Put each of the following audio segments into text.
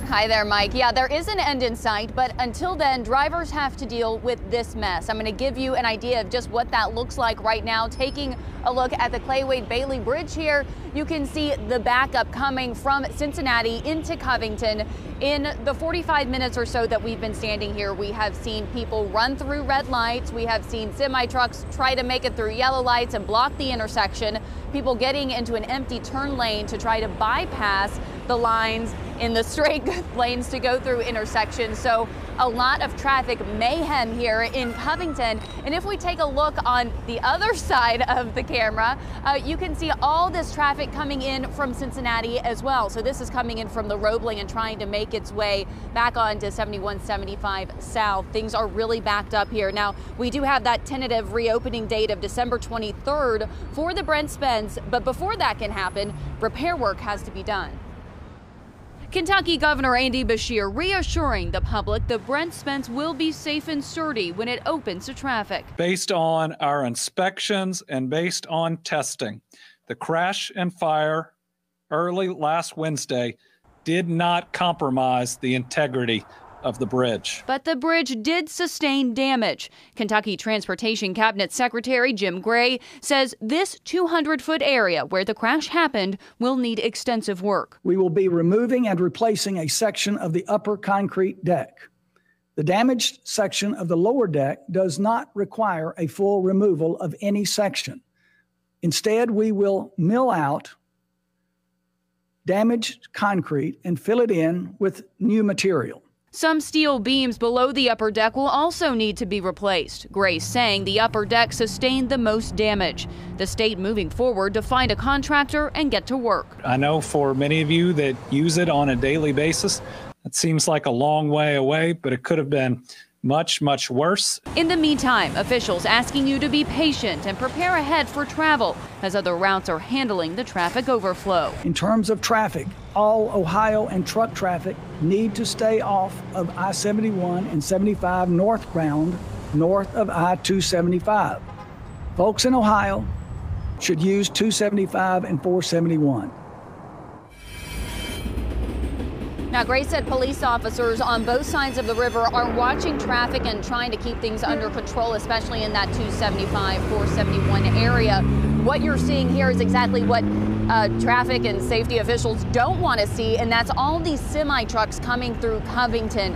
Hi there, Mike. Yeah, there is an end in sight, but until then, drivers have to deal with this mess. I'm going to give you an idea of just what that looks like right now. Taking a look at the Clay Wade Bailey Bridge here, you can see the backup coming from Cincinnati into Covington. In the 45 minutes or so that we've been standing here, we have seen people run through red lights. We have seen semi-trucks try to make it through yellow lights and block the intersection. People getting into an empty turn lane to try to bypass the lines in the straight lanes to go through intersections. So a lot of traffic mayhem here in Covington. And if we take a look on the other side of the camera, you can see all this traffic coming in from Cincinnati as well. So this is coming in from the Roebling and trying to make its way back onto 7175 South. Things are really backed up here. Now, we do have that tentative reopening date of December 23rd for the Brent Spence, but before that can happen, repair work has to be done. Kentucky Governor Andy Beshear reassuring the public the Brent Spence will be safe and sturdy when it opens to traffic. Based on our inspections and based on testing, the crash and fire early last Wednesday did not compromise the integrity of the bridge. But the bridge did sustain damage. Kentucky Transportation Cabinet Secretary Jim Gray says this 200-foot area where the crash happened will need extensive work. We will be removing and replacing a section of the upper concrete deck. The damaged section of the lower deck does not require a full removal of any section. Instead, we will mill out damaged concrete and fill it in with new material. Some steel beams below the upper deck will also need to be replaced. Gray saying the upper deck sustained the most damage. The state moving forward to find a contractor and get to work. I know for many of you that use it on a daily basis, it seems like a long way away, but it could have been much, much worse. In the meantime, officials asking you to be patient and prepare ahead for travel as other routes are handling the traffic overflow. In terms of traffic, all Ohio and truck traffic need to stay off of I-71 and 75 northbound north of I-275. Folks in Ohio should use 275 and 471. Now, Gray said police officers on both sides of the river are watching traffic and trying to keep things under control, especially in that 275, 471 area. What you're seeing here is exactly what traffic and safety officials don't want to see, and that's all these semi-trucks coming through Covington.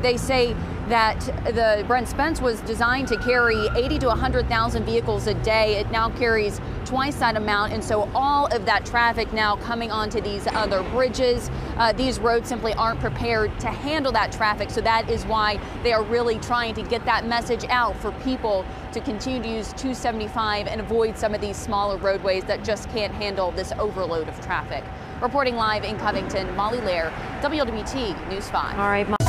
They say that the Brent Spence was designed to carry 80 to 100,000 vehicles a day. It now carries twice that amount, and so all of that traffic now coming onto these other bridges. These roads simply aren't prepared to handle that traffic, so that is why they are really trying to get that message out for people to continue to use 275 and avoid some of these smaller roadways that just can't handle this overload of traffic. Reporting live in Covington, Molly Lair, WLWT News 5. All right.